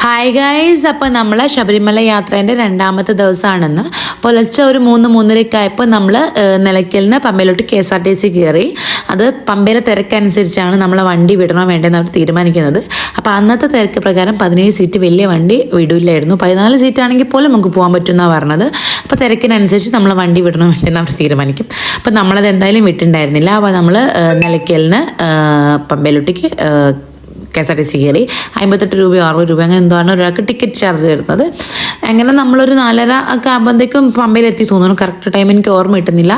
Hi guys, അപ്പോൾ നമ്മൾ ശബരിമല യാത്രേൻ്റെ രണ്ടാമത്തെ ദിവസമാണെന്ന്. പുലർച്ചെ ഒരു 3-3:30 ആയപ്പോൾ നമ്മൾ നിലയ്ക്കൽ നിന്ന് പമ്പയിലോട്ട് KSRTC കയറി. അത് പമ്പയിലെ തിരക്കനുസരിച്ചാണ് നമ്മളെ വണ്ടി വിടണോ വേണ്ടെന്ന് അവർ തീരുമാനിക്കുന്നത്. അപ്പോൾ അന്നത്തെ തിരക്ക് പ്രകാരം 17 സീറ്റ് വലിയ വണ്ടി വിടില്ലായിരുന്നു. 14 സീറ്റാണെങ്കിൽ പോലും നമുക്ക് പോകാൻ പറ്റുമെന്നാണ് പറഞ്ഞത്. അപ്പോൾ തിരക്കിനനുസരിച്ച് നമ്മൾ വണ്ടി വിടണോ വേണ്ടെന്ന് അവർ തീരുമാനിക്കും. അപ്പോൾ നമ്മളത് എന്തായാലും വിട്ടുണ്ടായിരുന്നില്ല. അപ്പോൾ നമ്മൾ നിലയ്ക്കലിന് പമ്പയിലോട്ടേക്ക് KSRTC കയറി. 58 രൂപയോ 60 രൂപ അങ്ങനെ എന്താണ് ഒരാൾക്ക് ടിക്കറ്റ് ചാർജ് വരുന്നത്. അങ്ങനെ നമ്മളൊരു 4:30 ഒക്കെ ആകുമ്പോഴത്തേക്കും പമ്പയിലെത്തി തോന്നുന്നു. കറക്റ്റ് ടൈം എനിക്ക് ഓർമ്മ കിട്ടുന്നില്ല.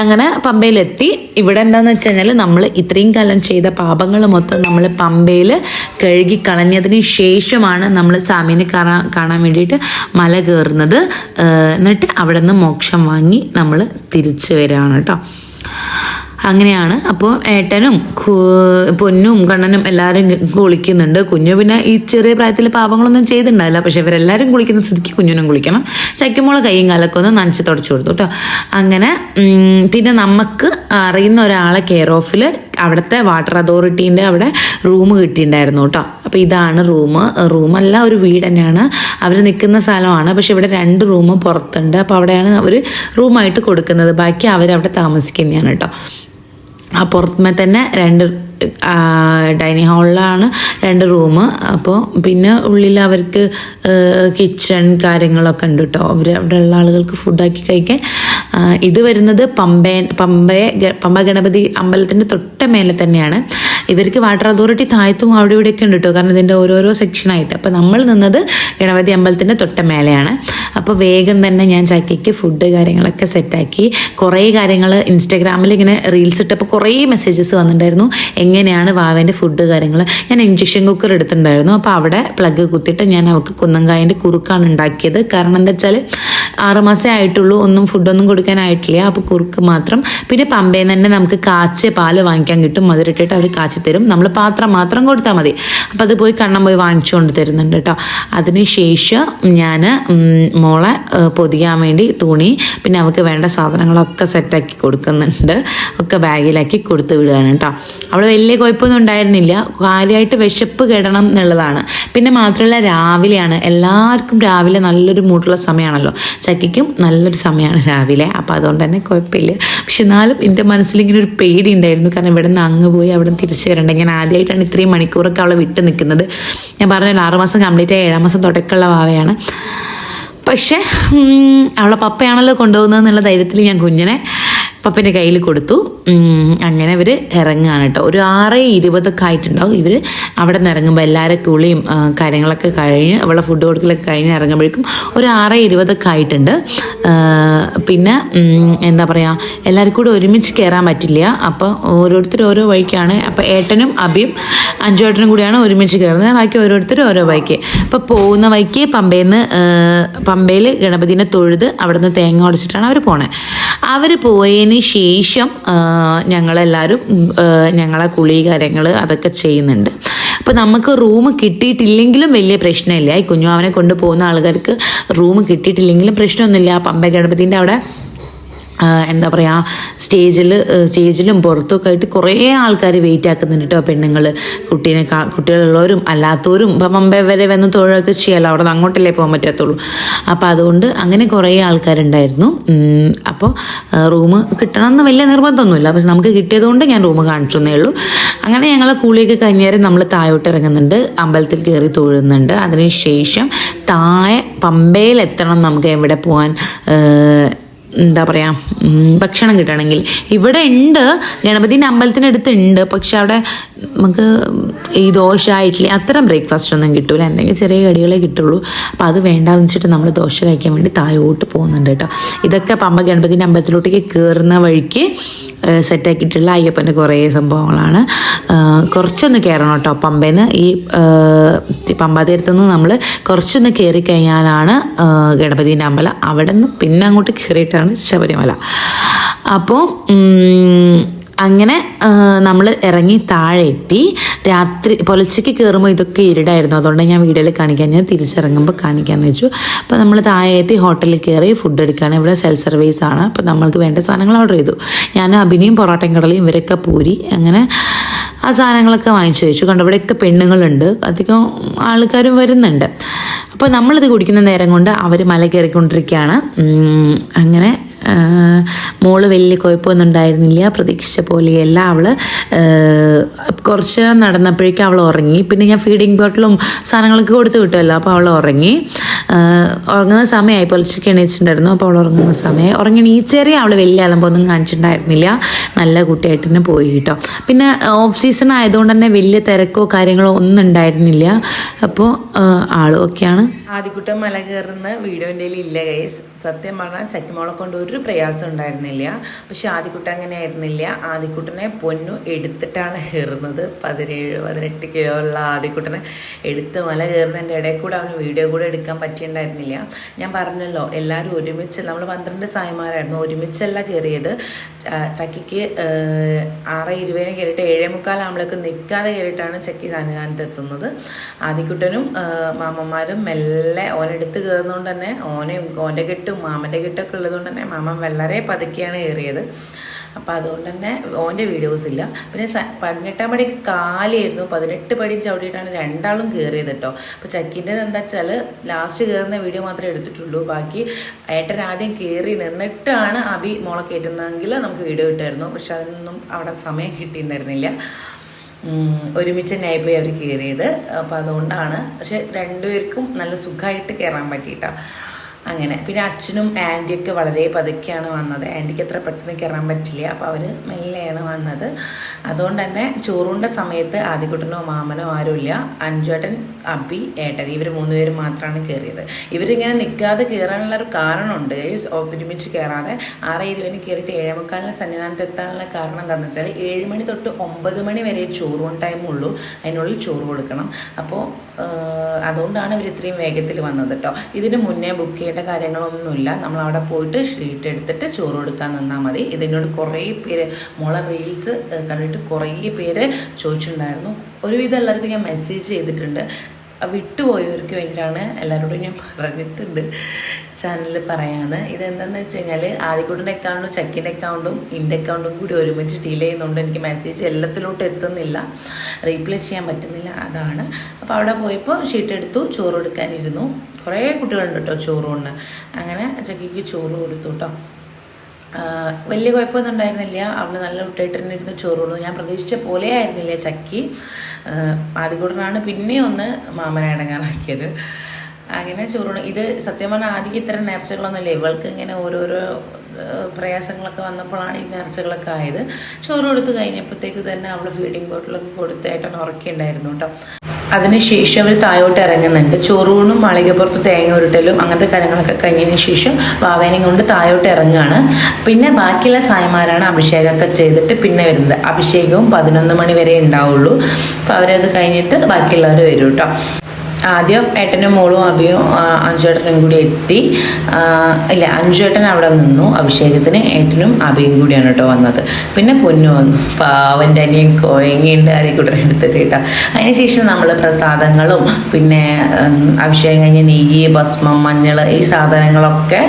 അങ്ങനെ പമ്പയിലെത്തി. ഇവിടെ എന്താണെന്ന് വെച്ച് കഴിഞ്ഞാൽ നമ്മൾ ഇത്രയും കാലം ചെയ്ത പാപങ്ങൾ മൊത്തം നമ്മൾ പമ്പയിൽ കഴുകി കളഞ്ഞതിന് ശേഷമാണ് നമ്മൾ സ്വാമിനെ കാണാൻ വേണ്ടിയിട്ട് മല കയറുന്നത്. എന്നിട്ട് അവിടെ നിന്ന് മോക്ഷം വാങ്ങി നമ്മൾ തിരിച്ചു വരികയാണ് കേട്ടോ. അങ്ങനെയാണ്. അപ്പോൾ ഏട്ടനും പൊന്നും കണ്ണനും എല്ലാവരും കുളിക്കുന്നുണ്ട്. കുഞ്ഞു പിന്നെ ഈ ചെറിയ പ്രായത്തിൽ പാപങ്ങളൊന്നും ചെയ്തിട്ടുണ്ടാവില്ല. പക്ഷെ ഇവരെല്ലാവരും കുളിക്കുന്ന സ്ഥിതിക്ക് കുഞ്ഞിനും കുളിക്കണം. ചക്കമോളെ കൈയും കാലൊക്കെ ഒന്ന് നനച്ച് തുടച്ചു കൊടുത്തു കേട്ടോ. അങ്ങനെ പിന്നെ നമുക്ക് അറിയുന്ന ഒരാളെ കെയർ ഓഫിൽ അവിടുത്തെ വാട്ടർ അതോറിറ്റീൻ്റെ അവിടെ റൂം കിട്ടിയിട്ടുണ്ടായിരുന്നു കേട്ടോ. അപ്പോൾ ഇതാണ് റൂമല്ല, ഒരു വീട് തന്നെയാണ്. അവർ നിൽക്കുന്ന സ്ഥലമാണ്. പക്ഷെ ഇവിടെ 2 റൂം പുറത്തുണ്ട്. അപ്പോൾ അവിടെയാണ് അവർ റൂമായിട്ട് കൊടുക്കുന്നത്. ബാക്കി അവരവിടെ താമസിക്കുന്നതാണ് കേട്ടോ. ആ പുറത്തുമേ തന്നെ 2 ഡൈനിങ് ഹാളിലാണ് 2 റൂം. അപ്പോൾ പിന്നെ ഉള്ളിൽ അവർക്ക് കിച്ചൺ കാര്യങ്ങളൊക്കെ ഉണ്ട് കേട്ടോ. അവിടെ ഉള്ള ആളുകൾക്ക് ഫുഡാക്കി കഴിക്കാൻ. ഇത് വരുന്നത് പമ്പ ഗണപതി അമ്പലത്തിൻ്റെ തൊട്ട മേലെ തന്നെയാണ്. ഇവർക്ക് വാട്ടർ അതോറിറ്റി താഴത്തും അവിടെ ഇവിടെയൊക്കെ ഉണ്ട് കേട്ടോ. കാരണം ഇതിൻ്റെ ഓരോരോ സെക്ഷനായിട്ട്. അപ്പോൾ നമ്മൾ നിന്നത് ഗണപതി അമ്പലത്തിൻ്റെ തൊട്ട മേലെയാണ്. അപ്പോൾ വേഗം തന്നെ ഞാൻ ചക്കയ്ക്ക് ഫുഡ് കാര്യങ്ങളൊക്കെ സെറ്റാക്കി. കുറേ കാര്യങ്ങൾ ഇൻസ്റ്റാഗ്രാമിൽ ഇങ്ങനെ റീൽസ് ഇട്ടപ്പോൾ കുറേ മെസ്സേജസ് വന്നിട്ടുണ്ടായിരുന്നു. എങ്ങനെയാണ് വാവേൻ്റെ ഫുഡ് കാര്യങ്ങൾ. ഞാൻ ഇൻഡക്ഷൻ കുക്കർ എടുത്തിട്ടുണ്ടായിരുന്നു. അപ്പോൾ അവിടെ പ്ലഗ് കുത്തിയിട്ട് ഞാൻ അവൾക്ക് കുന്നങ്കായൻ്റെ കുറുക്കാണ് ഉണ്ടാക്കിയത്. കാരണം എന്താ വെച്ചാൽ 6 മാസമേ ആയിട്ടുള്ളൂ. ഫുഡൊന്നും കൊടുക്കാനായിട്ടില്ല. അപ്പോൾ കുറുക്ക് മാത്രം. പിന്നെ പമ്പയിൽ നിന്ന് തന്നെ നമുക്ക് കാച്ചിയ പാല് വാങ്ങിക്കാൻ കിട്ടും. മധുരിട്ടിട്ട് അവർ കാച്ചി തരും. നമ്മൾ പാത്രം മാത്രം കൊടുത്താൽ മതി. അപ്പോൾ അത് പോയി കണ്ണം പോയി വാങ്ങിച്ചുകൊണ്ട് തരുന്നുണ്ട് കേട്ടോ. അതിനുശേഷം ഞാൻ മോളെ പൊതിയാൻ വേണ്ടി തുണി പിന്നെ അവൾക്ക് വേണ്ട സാധനങ്ങളൊക്കെ സെറ്റാക്കി കൊടുക്കുന്നുണ്ട്. ഒക്കെ ബാഗിലാക്കി കൊടുത്ത് വിടുകയാണ് കേട്ടോ. അവിടെ വലിയ കുഴപ്പമൊന്നും ഉണ്ടായിരുന്നില്ല. കാര്യമായിട്ട് വിശപ്പ് കിടണം എന്നുള്ളതാണ്. പിന്നെ മാത്രമല്ല രാവിലെയാണ്. എല്ലാവർക്കും രാവിലെ നല്ലൊരു മൂടുള്ള സമയമാണല്ലോ. ചക്കയ്ക്കും നല്ലൊരു സമയമാണ് രാവിലെ. അപ്പോൾ അതുകൊണ്ട് തന്നെ കുഴപ്പമില്ല. പക്ഷെ എന്നാലും എൻ്റെ മനസ്സിലിങ്ങനെ ഒരു പേടി ഉണ്ടായിരുന്നു. കാരണം ഇവിടെ നിന്ന് അങ്ങ് പോയി അവിടെ നിന്ന് തിരിച്ചു വരണ്ട. ഞാൻ ആദ്യമായിട്ടാണ് ഇത്രയും മണിക്കൂറൊക്കെ അവളെ വിട്ട് നിൽക്കുന്നത്. ഞാൻ പറഞ്ഞാൽ 6 മാസം കംപ്ലീറ്റ് ആയി 7 മാസം തുടക്കമുള്ള വാവയാണ്. പക്ഷേ അവളെ പപ്പയാണല്ലോ കൊണ്ടുപോകുന്നത് എന്നുള്ള ധൈര്യത്തിൽ ഞാൻ കുഞ്ഞിനെ പപ്പൻ്റെ കയ്യിൽ കൊടുത്തു. അങ്ങനെ ഇവർ ഇറങ്ങുകയാണ് കേട്ടോ. ഒരു 6:20 ആയിട്ടുണ്ടാവും. ഇവർ അവിടെ നിന്ന് ഇറങ്ങുമ്പോൾ എല്ലാവരും കുളിയും കാര്യങ്ങളൊക്കെ കഴിഞ്ഞ് അവളെ ഫുഡ് കൊടുക്കലൊക്കെ കഴിഞ്ഞ് ഇറങ്ങുമ്പോഴേക്കും ഒരു 6:20 ആയിട്ടുണ്ട്. പിന്നെ എന്താ പറയുക, എല്ലാവർക്കും കൂടെ ഒരുമിച്ച് കയറാൻ പറ്റില്ല. അപ്പോൾ ഓരോരുത്തർ ഓരോ വഴിക്കാണ്. അപ്പോൾ ഏട്ടനും അബിയും അഞ്ചുവേട്ടനും കൂടിയാണ് ഒരുമിച്ച് കയറുന്നത്. ബാക്കി ഓരോരുത്തരും ഓരോ വഴിക്ക്. അപ്പോൾ പോകുന്ന വഴിക്ക് പമ്പയിൽ ഗണപതിനെ തൊഴുത് അവിടെ നിന്ന് തേങ്ങ ഉടച്ചിട്ടാണ് അവർ പോണേ. അവർ പോയതിന് ശേഷം ഞങ്ങളെല്ലാവരും ഞങ്ങളെ കുളി കാര്യങ്ങൾ അതൊക്കെ ചെയ്യുന്നുണ്ട്. അപ്പോൾ നമുക്ക് റൂം കിട്ടിയിട്ടില്ലെങ്കിലും വലിയ പ്രശ്നമില്ല. ഈ കുഞ്ഞുമാവനെ കൊണ്ടുപോകുന്ന ആൾക്കാർക്ക് റൂം കിട്ടിയിട്ടില്ലെങ്കിലും പ്രശ്നമൊന്നുമില്ല. പമ്പ ഗണപതിൻ്റെ അവിടെ എന്താ പറയുക, സ്റ്റേജിലും പുറത്തൊക്കെ ആയിട്ട് കുറേ ആൾക്കാർ വെയിറ്റ് ആക്കുന്നുണ്ട് കേട്ടോ. പെണ്ണുങ്ങൾ, കുട്ടികളുള്ളവരും അല്ലാത്തവരും. ഇപ്പം പമ്പ വരെ വന്ന് തൊഴിലൊക്കെ ചെയ്യാമല്ലോ. അവിടെ നിന്ന് അങ്ങോട്ടല്ലേ പോകാൻ പറ്റത്തുള്ളൂ. അപ്പോൾ അതുകൊണ്ട് അങ്ങനെ കുറേ ആൾക്കാരുണ്ടായിരുന്നു. അപ്പോൾ റൂം കിട്ടണമെന്ന് വലിയ നിർബന്ധമൊന്നുമില്ല. പക്ഷെ നമുക്ക് കിട്ടിയതുകൊണ്ട് ഞാൻ റൂം കാണിച്ചെന്നേ ഉള്ളൂ. അങ്ങനെ ഞങ്ങൾ കൂളിയൊക്കെ കഴിഞ്ഞേരം നമ്മൾ താഴോട്ട് ഇറങ്ങുന്നുണ്ട്. അമ്പലത്തിൽ കയറി തൊഴുന്നുണ്ട്. അതിനുശേഷം താഴെ പമ്പയിലെത്തണം. നമുക്ക് എവിടെ പോകാൻ എന്താ പറയുക, ഭക്ഷണം കിട്ടണമെങ്കിൽ ഇവിടെ ഉണ്ട്. ഗണപതിൻ്റെ അമ്പലത്തിനടുത്ത് ഉണ്ട്. പക്ഷെ അവിടെ നമുക്ക് ഈ ദോശ ഇഡ്ഡലി അത്തരം ബ്രേക്ക്ഫാസ്റ്റ് ഒന്നും കിട്ടൂല. എന്തെങ്കിലും ചെറിയ കടികളെ കിട്ടുള്ളൂ. അപ്പോൾ അത് വേണ്ടാന്ന് വെച്ചിട്ട് നമ്മൾ ദോശ കഴിക്കാൻ വേണ്ടി താഴോട്ട് പോകുന്നുണ്ട് കേട്ടോ. ഇതൊക്കെ പമ്പ ഗണപതിൻ്റെ അമ്പലത്തിലോട്ടേക്ക് കയറുന്ന വഴിക്ക് സെറ്റാക്കിയിട്ടുള്ള അയ്യപ്പൻ്റെ കുറേ സംഭവങ്ങളാണ്. കുറച്ചൊന്ന് കയറണം കേട്ടോ. പമ്പയിൽ നിന്ന് ഈ പമ്പാതീരത്തു നിന്ന് നമ്മൾ കുറച്ചൊന്ന് കയറി കഴിഞ്ഞാലാണ് ഗണപതിൻ്റെ അമ്പലം. അവിടെ നിന്ന് പിന്നെ അങ്ങോട്ട് കയറിയിട്ടാണ് ശബരിമല. അപ്പോൾ അങ്ങനെ നമ്മൾ ഇറങ്ങി താഴെ എത്തി. രാത്രി പുലർച്ചയ്ക്ക് കയറുമ്പോൾ ഇതൊക്കെ ഇരുടായിരുന്നു. അതുകൊണ്ട് ഞാൻ വീഡിയോയിൽ കാണിക്കാൻ, ഞാൻ തിരിച്ചിറങ്ങുമ്പോൾ കാണിക്കാമെന്ന് വെച്ചു. അപ്പോൾ നമ്മൾ താഴെ എത്തി ഹോട്ടലിൽ കയറി ഫുഡ് എടുക്കുകയാണ്. ഇവിടെ സെൽഫ് സർവീസ് ആണ്. അപ്പോൾ നമ്മൾക്ക് വേണ്ട സാധനങ്ങൾ ഓർഡർ ചെയ്തു. ഞാൻ അഭിനയും പൊറോട്ടയും കടലയും ഇവരൊക്കെ പൂരി. അങ്ങനെ ആ സാധനങ്ങളൊക്കെ വാങ്ങിച്ചു വെച്ചു. കണ്ടോ ഇവിടെയൊക്കെ പെണ്ണുങ്ങളുണ്ട്, അധികം ആൾക്കാരും വരുന്നുണ്ട്. അപ്പോൾ നമ്മളിത് കുടിക്കുന്ന നേരം കൊണ്ട് അവർ മല കയറിക്കൊണ്ടിരിക്കുകയാണ്. അങ്ങനെ മോള് വലിയ കുഴപ്പമൊന്നും ഉണ്ടായിരുന്നില്ല, പ്രതീക്ഷിച്ച പോലെയല്ല. അവൾ കുറച്ച് നടന്നപ്പോഴേക്കും അവൾ ഉറങ്ങി. പിന്നെ ഞാൻ ഫീഡിങ് ബോട്ടിലും സാധനങ്ങളൊക്കെ കൊടുത്ത് വിട്ടുമല്ലോ, അപ്പോൾ അവൾ ഉറങ്ങി. ഉറങ്ങുന്ന സമയമായി, പുലർച്ചയ്ക്ക് എണീച്ചിട്ടുണ്ടായിരുന്നു. അപ്പോൾ അവൾ ഉറങ്ങുന്ന സമയം ഉറങ്ങി എണീച്ചേറിയ അവൾ വലിയ അലമ്പൊന്നും കാണിച്ചിട്ടുണ്ടായിരുന്നില്ല, നല്ല കുട്ടിയായിട്ട് തന്നെ പോയി കേട്ടോ. പിന്നെ ഓഫ് സീസൺ ആയതുകൊണ്ട് തന്നെ വലിയ തിരക്കോ കാര്യങ്ങളോ ഒന്നും ഉണ്ടായിരുന്നില്ല. അപ്പോൾ ആളും ഒക്കെയാണ്. ആദ്യക്കുട്ടൻ മല കയറുന്ന വീഡിയോ എൻ്റെ ഇല്ല ഗൈസ്. സത്യം പറഞ്ഞാൽ ചക്കിമോളെ കൊണ്ട് ഒരു പ്രയാസം ഉണ്ടായിരുന്നില്ല. പക്ഷെ ആദ്യക്കുട്ടൻ അങ്ങനെ ആയിരുന്നില്ല. ആദ്യക്കുട്ടനെ പൊന്നു എടുത്തിട്ടാണ് കയറുന്നത്. 17-18 കിലോ ഉള്ള ആദ്യക്കുട്ടനെ എടുത്ത് മല കയറുന്നതിൻ്റെ ഇടയിൽ കൂടെ അവന് വീഡിയോ കൂടെ എടുക്കാൻ പറ്റിയിട്ടുണ്ടായിരുന്നില്ല. ഞാൻ പറഞ്ഞല്ലോ, എല്ലാവരും ഒരുമിച്ച്, നമ്മൾ 12 സായിമാരായിരുന്നു, ഒരുമിച്ചല്ല കയറിയത്. ചക്കിക്ക് 6:20 കയറിയിട്ട് 7:45 ആകുമ്പോഴേക്ക് നിൽക്കാതെ കയറിയിട്ടാണ് ചക്കി സന്നിധാനത്ത് എത്തുന്നത്. ആദ്യക്കുട്ടനും മാമന്മാരും മെല്ലെ ഓനെടുത്ത് കയറുന്നതുകൊണ്ട് തന്നെ ഓൻ്റെ കെട്ടും മാമൻ്റെ കെട്ടൊക്കെ ഉള്ളതുകൊണ്ട് തന്നെ മാമൻ വളരെ പതുക്കെയാണ് കയറിയത്. അപ്പോൾ അതുകൊണ്ട് തന്നെ ഓൻ്റെ വീഡിയോസ് ഇല്ല. പിന്നെ 18 പടിക്ക് കാലിയായിരുന്നു, 18 പടി ചവിട്ടിയിട്ടാണ് രണ്ടാളും കയറിയത് കേട്ടോ. അപ്പോൾ ചക്കിൻ്റെത് എന്താ വെച്ചാൽ ലാസ്റ്റ് കയറുന്ന വീഡിയോ മാത്രമേ എടുത്തിട്ടുള്ളൂ. ബാക്കി ഏട്ടൻ ആദ്യം കയറി നിന്നിട്ടാണ് അബി മോളെ കയറ്റുന്നതെങ്കിൽ നമുക്ക് വീഡിയോ കിട്ടായിരുന്നു. പക്ഷെ അതിനൊന്നും അവിടെ സമയം കിട്ടിയിട്ടുണ്ടായിരുന്നില്ല. ഒരുമിച്ച് തന്നെയായി പോയി അവർ കയറിയത്. അപ്പോൾ അതുകൊണ്ടാണ്. പക്ഷെ രണ്ടുപേർക്കും നല്ല സുഖമായിട്ട് കയറാൻ പറ്റിയിട്ടോ. അങ്ങനെ പിന്നെ അച്ഛനും ആൻറ്റിയൊക്കെ വളരെ പതുക്കെയാണ് വന്നത്. ആൻറ്റിക്ക് അത്ര പെട്ടെന്ന് കയറാൻ പറ്റില്ല, അപ്പോൾ അവർ മെല്ലെയാണ് വന്നത്. അതുകൊണ്ട് തന്നെ ചോറുണ്ട സമയത്ത് ആദ്യക്കുട്ടനോ മാമനോ ആരുമില്ല. അഞ്ചുവേട്ടൻ, അബി, ഏട്ടൻ, ഇവർ 3 പേരും മാത്രമാണ് കയറിയത്. ഇവരിങ്ങനെ നിൽക്കാതെ കയറാനുള്ളൊരു കാരണമുണ്ട്. ഒരുമിച്ച് കയറാതെ 6:20 കയറിയിട്ട് 7:45 സന്നിധാനത്ത് എത്താനുള്ള കാരണം എന്താണെന്ന് വെച്ചാൽ 7 മണി തൊട്ട് 9 മണി വരെ ചോറ് ടൈമുള്ളൂ, അതിനുള്ളിൽ ചോറ് കൊടുക്കണം. അപ്പോൾ അതുകൊണ്ടാണ് ഇവർ ഇത്രയും വേഗത്തിൽ വന്നത് കേട്ടോ. ഇതിന് മുന്നേ ബുക്ക് ചെയ്യേണ്ട കാര്യങ്ങളൊന്നുമില്ല. നമ്മളവിടെ പോയിട്ട് ഷീറ്റ് എടുത്തിട്ട് ചോറ് കൊടുക്കാൻ നിന്നാൽ മതി. ഇതിനോട് കുറേ പേര് മോളെ റീൽസ് കണ്ടിട്ട് കുറേ പേര് ചോദിച്ചിട്ടുണ്ടായിരുന്നു. ഒരുവിധം എല്ലാവർക്കും ഞാൻ മെസ്സേജ് ചെയ്തിട്ടുണ്ട്. വിട്ടുപോയവർക്ക് വേണ്ടിയിട്ടാണ് എല്ലാവരോടും ഞാൻ പറഞ്ഞിട്ടുണ്ട് ചാനലിൽ പറയാമെന്ന്. ഇതെന്താണെന്ന് വെച്ച് കഴിഞ്ഞാൽ ആദ്യക്കുട്ടൻ്റെ അക്കൗണ്ടും ചക്കിൻ്റെ അക്കൗണ്ടും എൻ്റെ അക്കൗണ്ടും കൂടി ഒരുമിച്ച് ഡീൽ ചെയ്യുന്നതുകൊണ്ട് എനിക്ക് മെസ്സേജ് എല്ലാത്തിലോട്ട് എത്തുന്നില്ല, റീപ്ലൈ ചെയ്യാൻ പറ്റുന്നില്ല. അതാണ്. അപ്പോൾ അവിടെ പോയപ്പോൾ ഷീറ്റ് എടുത്തു, ചോറ് കൊടുക്കാനിരുന്നു. കുറേ കുട്ടികളുണ്ട് കേട്ടോ ചോറ് കൊണ്ട്. അങ്ങനെ ചക്കിക്ക് ചോറ് കൊടുത്തു കേട്ടോ. വലിയ കുഴപ്പമൊന്നും ഉണ്ടായിരുന്നില്ല. അവൾ നല്ല കുട്ടിയായിട്ട് തന്നെ ഇരുന്ന് ചോറ് കൊടുത്തു. ഞാൻ പ്രതീക്ഷിച്ച പോലെ ആയിരുന്നില്ല ചക്കി. ആദ്യകൂടനാണ് പിന്നെ ഒന്ന് മാമനെ അടങ്ങാറാക്കിയത്. അങ്ങനെ ചോറ് ഇത് സത്യം പറഞ്ഞാൽ ആദ്യം ഇത്തരം നേർച്ചകളൊന്നുമില്ല. ഇവൾക്ക് ഇങ്ങനെ ഓരോരോ പ്രയാസങ്ങളൊക്കെ വന്നപ്പോഴാണ് ഈ നേർച്ചകളൊക്കെ ആയത്. ചോറ് കൊടുത്ത് കഴിഞ്ഞപ്പോഴത്തേക്ക് തന്നെ അവൾ ഫീഡിങ് ബോട്ടിലൊക്കെ കൊടുത്തായിട്ടാണ് ഉറക്കിയിട്ടുണ്ടായിരുന്നു കേട്ടോ. അതിനുശേഷം അവർ താഴോട്ട് ഇറങ്ങുന്നുണ്ട്. ചോറൂണും മാളികപ്പുറത്ത് തേങ്ങ ഉരുട്ടലും അങ്ങനത്തെ കാര്യങ്ങളൊക്കെ കഴിഞ്ഞതിന് ശേഷം വാവേനയും കൊണ്ട് താഴോട്ട് ഇറങ്ങുകയാണ്. പിന്നെ ബാക്കിയുള്ള സായിമാരാണ് അഭിഷേകമൊക്കെ ചെയ്തിട്ട് പിന്നെ വരുന്നത്. അഭിഷേകവും 11 മണി വരെ ഉണ്ടാവുള്ളൂ. അപ്പോൾ അവരത് കഴിഞ്ഞിട്ട് ബാക്കിയുള്ളവർ വരും കേട്ടോ. ആദ്യം ഏട്ടനും മോളും അബിയും അഞ്ചുവേട്ടനും കൂടി എത്തി. ഇല്ല, അഞ്ചുവേട്ടൻ അവിടെ നിന്നു അഭിഷേകത്തിന്. ഏട്ടനും അബിയും കൂടിയാണ് കേട്ടോ വന്നത്. പിന്നെ പൊന്നു വന്നു. പാവൻ്റെ അനിയൻ കോയങ്ങിയുണ്ട് ആരെക്കൂട്ടരെ എടുത്തിട്ട് കേട്ടോ. അതിനുശേഷം നമ്മൾ പ്രസാദങ്ങളും പിന്നെ അഭിഷേകം കഴിഞ്ഞ് നെയ്യ്, ഭസ്മം, മഞ്ഞൾ, ഈ സാധനങ്ങളൊക്കെ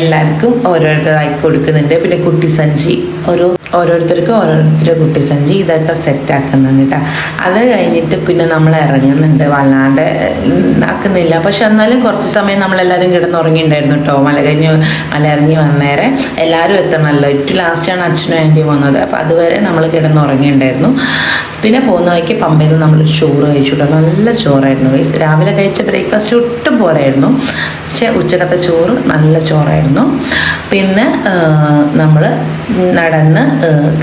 എല്ലാവർക്കും ഓരോരുത്തരായി കൊടുക്കുന്നുണ്ട്. പിന്നെ കുട്ടിസഞ്ചി ഓരോരുത്തർക്കും ഓരോരുത്തരുടെ കുട്ടിസഞ്ചി ഇതൊക്കെ സെറ്റാക്കുന്നുണ്ട് കേട്ടോ. അത് കഴിഞ്ഞിട്ട് പിന്നെ നമ്മൾ ഇറങ്ങുന്നുണ്ട്. വല്ലാണ്ട് ആക്കുന്നില്ല, പക്ഷെ എന്നാലും കുറച്ച് സമയം നമ്മളെല്ലാവരും കിടന്നുറങ്ങിയിട്ടുണ്ടായിരുന്നു കേട്ടോ. മല ഇറങ്ങി വന്നേരെ എല്ലാവരും എത്തണമല്ലോ. ഏറ്റവും ലാസ്റ്റാണ് അച്ഛനും ആൻറ്റിയും വന്നത്. അപ്പോൾ അതുവരെ നമ്മൾ കിടന്നുറങ്ങിയിട്ടുണ്ടായിരുന്നു. പിന്നെ പോകുന്ന വഴിക്ക് പമ്പയിൽ നിന്ന് നമ്മൾ ചോറ് കഴിച്ചു കേട്ടോ. നല്ല ചോറായിരുന്നു. രാവിലെ കഴിച്ച ബ്രേക്ക്ഫാസ്റ്റ് ഒട്ടും പോരായിരുന്നു, പക്ഷേ ഉച്ചക്കത്തെ ചോറ് നല്ല ചോറായിരുന്നു. പിന്നെ നമ്മൾ നടന്ന്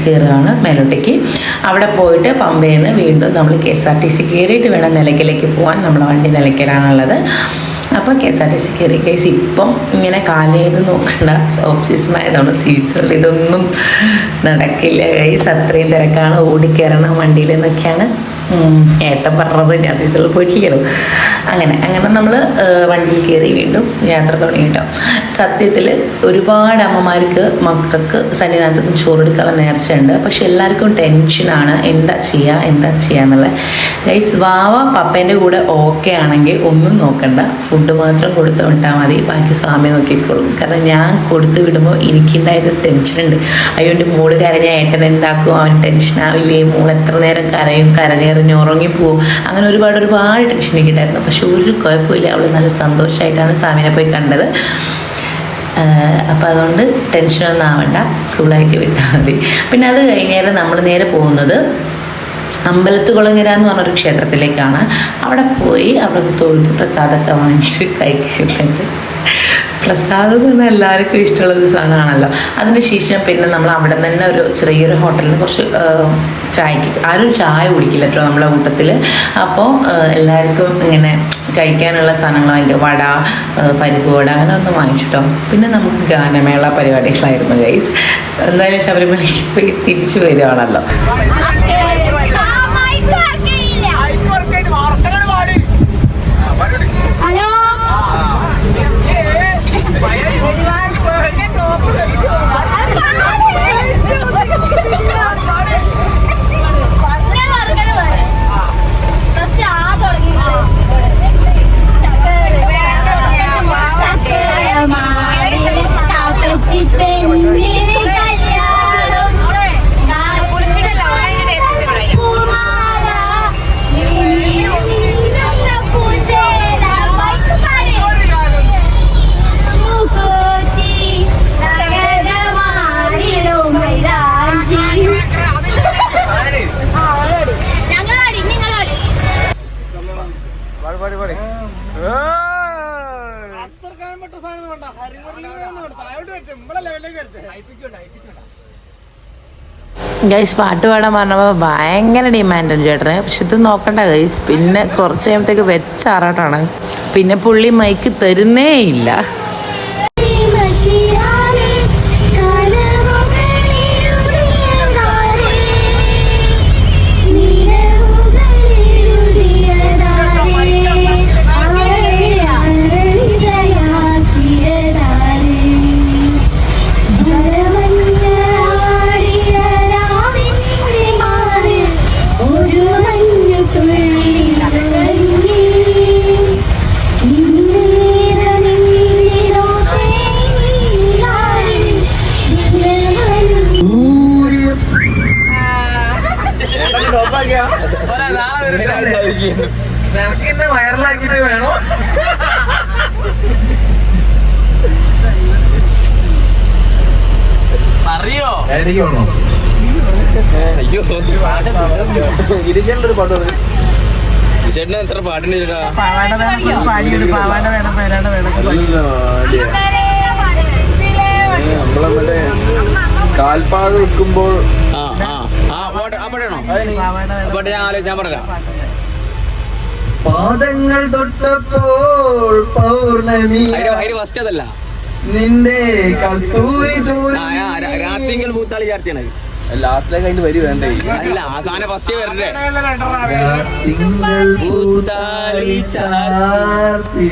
കയറുകയാണ് മേലോട്ടേക്ക്. അവിടെ പോയിട്ട് പമ്പയിൽ നിന്ന് വീണ്ടും നമ്മൾ KSRTC കയറിയിട്ട് വേണം നിലയ്ക്കലേക്ക് പോകാൻ. നമ്മളെ വണ്ടി നിലയ്ക്കലാണുള്ളത്. അപ്പോൾ KSRTC കയറി. കേസ് ഇപ്പം ഇങ്ങനെ കാലേത് നോക്കണ്ട, ഓഫ് സീസൺ ആയതുകൊണ്ട് സീസണിൽ ഇതൊന്നും നടക്കില്ല. കേസ് അത്രയും തിരക്കാണ്, ഓടിക്കയറണം വണ്ടിയിൽ എന്നൊക്കെയാണ് ഏട്ടൻ പറഞ്ഞത്. ഞാൻ സീസണിൽ പോയിട്ടില്ലല്ലോ. അങ്ങനെ നമ്മൾ വണ്ടിയിൽ കയറി വീണ്ടും യാത്ര തുടങ്ങി കേട്ടോ. സത്യത്തിൽ ഒരുപാട് അമ്മമാർക്ക് മക്കൾക്ക് സന്നിധാനത്ത് നിന്ന് ചോറെടുക്കാനുള്ള നേർച്ചയുണ്ട്. പക്ഷെ എല്ലാവർക്കും ടെൻഷനാണ് എന്താ ചെയ്യുക എന്നുള്ളത്. ഗൈസ് വാവ പപ്പേൻ്റെ കൂടെ ഓക്കെ ആണെങ്കിൽ ഒന്നും നോക്കണ്ട, ഫുഡ് മാത്രം കൊടുത്ത് വിട്ടാൽ മതി, ബാക്കി സ്വാമി നോക്കിക്കോളും. കാരണം ഞാൻ കൊടുത്ത് വിടുമ്പോൾ എനിക്കുണ്ടായിരുന്ന ടെൻഷനുണ്ട്. അയ്യോ എൻ്റെ മോള് കരഞ്ഞ ഏട്ടൻ എന്താക്കും, അവൻ ടെൻഷനാവില്ലേ, മോൾ എത്ര നേരം കരഞ്ഞെറിഞ്ഞ് ഉറങ്ങിപ്പോവും, അങ്ങനെ ഒരുപാട് ടെൻഷൻ എനിക്കുണ്ടായിരുന്നു. പക്ഷെ ഒരു കുഴപ്പമില്ല, അവൾ നല്ല സന്തോഷമായിട്ടാണ് സ്വാമിനെ പോയി കണ്ടത്. അപ്പോൾ അതുകൊണ്ട് ടെൻഷനൊന്നും ആവണ്ട, കൂളായിട്ട് വിട്ടാൽ മതി. പിന്നെ അത് കഴിഞ്ഞാൽ നമ്മൾ നേരെ പോകുന്നത് അമ്പലത്തുകുളങ്ങര എന്ന് പറഞ്ഞൊരു ക്ഷേത്രത്തിലേക്കാണ്. അവിടെ പോയി അവിടെ തൊഴുത് പ്രസാദമൊക്കെ വാങ്ങിച്ച് കഴിക്കുന്നുണ്ട്. പ്രസാദം എന്ന് പറഞ്ഞാൽ എല്ലാവർക്കും ഇഷ്ടമുള്ളൊരു സാധനമാണല്ലോ. അതിനുശേഷം പിന്നെ നമ്മൾ അവിടെ തന്നെ ഒരു ചെറിയൊരു ഹോട്ടലിൽ നിന്ന് കുറച്ച് ചായക്ക് ആരും ചായ കുടിക്കില്ല കേട്ടോ നമ്മളെ കൂട്ടത്തിൽ. അപ്പോൾ എല്ലാവർക്കും ഇങ്ങനെ കഴിക്കാനുള്ള സാധനങ്ങൾ വാങ്ങിക്കുക, വട, പരിപ്പ് വട, അങ്ങനെ ഒന്നും വാങ്ങിച്ചിട്ടോ. പിന്നെ നമുക്ക് ഗാനമേള പരിപാടികളായിരുന്നു ഗൈസ്. എന്തായാലും ശബരിമലയ്ക്ക് പോയി തിരിച്ചു വരികയാണല്ലോ. ഗൈസ് പാട്ട് പാടാൻ പറഞ്ഞപ്പോൾ ഭയങ്കര ഡിമാൻഡുണ്ട് ചേട്ടന്. പക്ഷെ ഇത് നോക്കണ്ട ഗൈസ്, പിന്നെ കുറച്ച് കഴിയുമ്പോഴത്തേക്ക് വെച്ചാറാട്ടാണ്. പിന്നെ പുള്ളി മൈക്ക് തരുന്നേ ഇല്ല. നമുക്കെന്നെ വൈറലാക്കിട്ട് വേണോ? അറിയോ അയ്യോ ഗിരിജേട്ടനൊരു പാട്ട് പറഞ്ഞു. ചേട്ടന് എത്ര പാട്ടുണ്ട് നമ്മളെ മറ്റേ കാൽപാട് വെക്കുമ്പോൾ ഞാൻ പറയാം. പാദങ്ങൾ തൊട്ടപ്പോൾ പൗർണമി ഫസ്റ്റ് അതല്ല നിന്റെ കസ്തൂരി രാത്രികൾ പൂത്താളി ചാർത്തിയാണ്. ലാസ്റ്റിലേക്ക് അതിന്റെ വരി വേണ്ടേ? അല്ല ആ സാധനം ഫസ്റ്റ് വരണ്ടേ? പൂത്താളി ചാർത്തി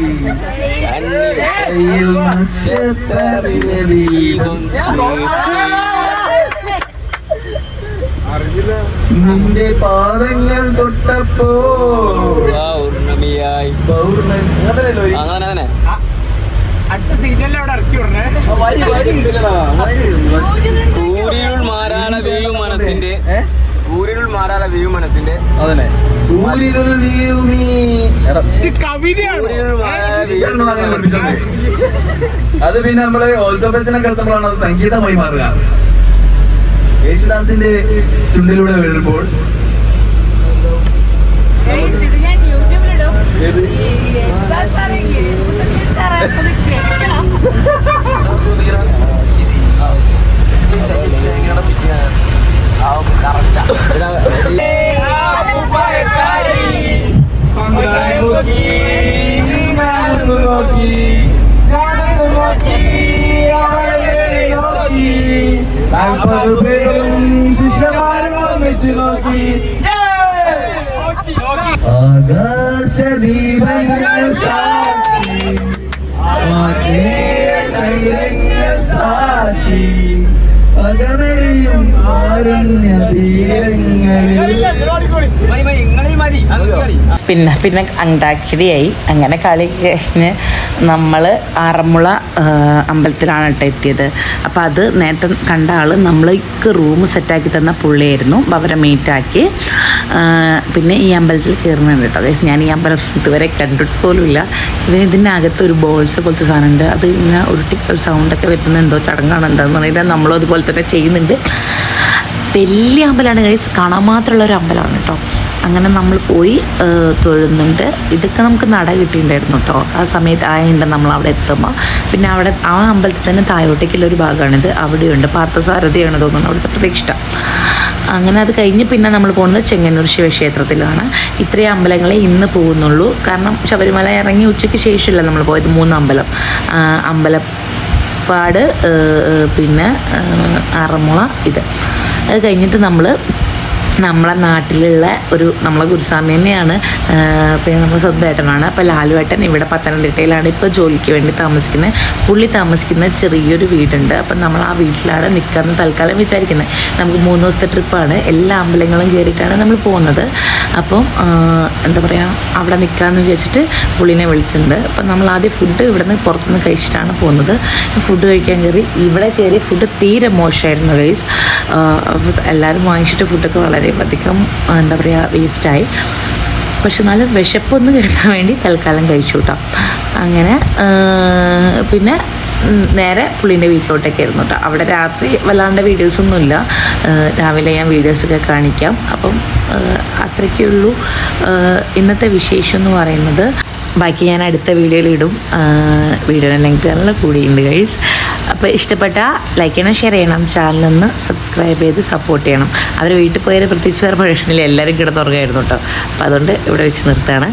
നിന്റെ പാദങ്ങൾ തൊട്ടപ്പോ പൗർണമിയായി. കൂരിരുൾ മാറാല വീഴും മനസ്സിന്റെ കൂരിരുൾ മാറാല വീഴും മനസ്സിന്റെ അതന്നെ കൂരിരുൾ വീഴുമീ അത് പിന്നെ നമ്മള് ഓത്സവത്തിനെ കേൾക്കുമ്പോഴാണ് അത് സംഗീതമായി മാറുക. യേശുദാസിന്റെ ചുണ്ടിലൂടെ വീഴുമ്പോൾ ആകാശദീപങ്ങൾ കാരുണ്യ പിന്നെ അന്താക്ഷരിയായി. അങ്ങനെ കളി കഴിഞ്ഞ് നമ്മൾ ആറന്മുള അമ്പലത്തിലാണ് കേട്ടോ എത്തിയത്. അപ്പോൾ അത് നേരത്തെ കണ്ട ആൾ നമ്മൾക്ക് റൂം സെറ്റാക്കി തന്ന പുള്ളിയായിരുന്നു. അപ്പോൾ അവരെ മീറ്റാക്കി പിന്നെ ഈ അമ്പലത്തിൽ കയറുന്നുണ്ട് കേട്ടോ. അതായത് ഞാൻ ഈ അമ്പലം ഇതുവരെ കണ്ടിട്ട് പോലും ഇല്ല. ഇതിനകത്ത് ഒരു ബോൾസ് പോലത്തെ സാധനമുണ്ട്. അത് ഇങ്ങനെ ഒരു സൗണ്ടൊക്കെ വരുന്ന എന്തോ ചടങ്ങാണ് എന്താണെന്ന് പറഞ്ഞാൽ നമ്മളും അതുപോലെ തന്നെ ചെയ്യുന്നുണ്ട്. വലിയ അമ്പലമാണ് ഗൈസ്, കാണാൻ മാത്രമുള്ള ഒരു അമ്പലമാണ് കേട്ടോ. അങ്ങനെ നമ്മൾ പോയി തൊഴുന്നുണ്ട്. ഇതൊക്കെ നമുക്ക് നട കിട്ടിയിട്ടുണ്ടായിരുന്നു കേട്ടോ ആ സമയത്ത്. ആയുണ്ട് നമ്മൾ അവിടെ എത്തുമ്പോൾ. പിന്നെ അവിടെ ആ അമ്പലത്തിൽ തന്നെ താഴോട്ടേക്കുള്ളൊരു ഭാഗമാണിത്. അവിടെയുണ്ട് പാർത്ഥസാരഥിയാണ് തോന്നുന്നു അവിടുത്തെ പ്രതിഷ്ഠ. അങ്ങനെ അത് കഴിഞ്ഞ് പിന്നെ നമ്മൾ പോകുന്നത് ചെങ്ങന്നൂർ ശിവക്ഷേത്രത്തിലാണ്. ഇത്രയും അമ്പലങ്ങളെ ഇന്ന് പോകുന്നുള്ളൂ. കാരണം ശബരിമല ഇറങ്ങി ഉച്ചയ്ക്ക് ശേഷമല്ല നമ്മൾ പോയത്. 3 അമ്പലം, അമ്പലപ്പാട്, പിന്നെ ആറന്മുള. അത് കഴിഞ്ഞിട്ട് നമ്മളെ നാട്ടിലുള്ള നമ്മളെ ഗുരുസ്വാമി തന്നെയാണ്. പിന്നെ നമ്മൾ സ്വന്തമായിട്ടാണ്. അപ്പോൾ ലാലുവേട്ടൻ ഇവിടെ പത്തനംതിട്ടയിലാണ് ഇപ്പോൾ ജോലിക്ക് വേണ്ടി താമസിക്കുന്നത്. പുള്ളി താമസിക്കുന്ന ചെറിയൊരു വീടുണ്ട്. അപ്പം നമ്മൾ ആ വീട്ടിലാണ് നിൽക്കാമെന്ന് തൽക്കാലം വിചാരിക്കുന്നത്. നമുക്ക് 3 ദിവസത്തെ ട്രിപ്പാണ്. എല്ലാ അമ്പലങ്ങളും കയറിയിട്ടാണ് നമ്മൾ പോകുന്നത്. അപ്പം എന്താ പറയുക, അവിടെ നിൽക്കാമെന്ന് വിചാരിച്ചിട്ട് പുള്ളിനെ വിളിച്ചിട്ടുണ്ട്. അപ്പം നമ്മൾ ആദ്യം ഫുഡ് ഇവിടെ നിന്ന് പുറത്തുനിന്ന് കഴിച്ചിട്ടാണ് പോകുന്നത്. ഫുഡ് കഴിക്കാൻ കയറി. ഇവിടെ കയറി ഫുഡ് തീരെ മോശമായിരുന്നു ഗൈസ്. എല്ലാവരും വാങ്ങിച്ചിട്ട് ഫുഡൊക്കെ വളരെ അധികം എന്താ പറയുക വേസ്റ്റായി. പക്ഷെ നല്ല വിശപ്പൊന്നും കിട്ടാൻ വേണ്ടി തൽക്കാലം കഴിച്ചു കേട്ടോ. അങ്ങനെ പിന്നെ നേരെ പുള്ളീൻ്റെ വീട്ടിലോട്ടൊക്കെ ആയിരുന്നു കേട്ടോ. അവിടെ രാത്രി വല്ലാണ്ട് വീഡിയോസൊന്നുമില്ല. രാവിലെ ഞാൻ വീഡിയോസൊക്കെ കാണിക്കാം. അപ്പം അത്രയ്ക്കുള്ളൂ ഇന്നത്തെ വിശേഷം എന്ന് പറയുന്നത്. ബാക്കി ഞാൻ അടുത്ത വീഡിയോയിൽ ഇടും. വീഡിയോയുടെ ലെങ്ത് നല്ല കൂടിയുണ്ട് ഗൈസ്. അപ്പോൾ ഇഷ്ടപ്പെട്ട ലൈക്ക് ചെയ്യണം, ഷെയർ ചെയ്യണം, ചാനലൊന്ന് സബ്സ്ക്രൈബ് ചെയ്ത് സപ്പോർട്ട് ചെയ്യണം. അവർ വീട്ടിൽ പോയാൽ പ്രത്യേകിച്ച് വേറെ പ്രശ്നമില്ല. എല്ലാവരും കിടന്നുറങ്ങായിരുന്നു കേട്ടോ. അപ്പോൾ അതുകൊണ്ട് ഇവിടെ വെച്ച് നിർത്താണ്.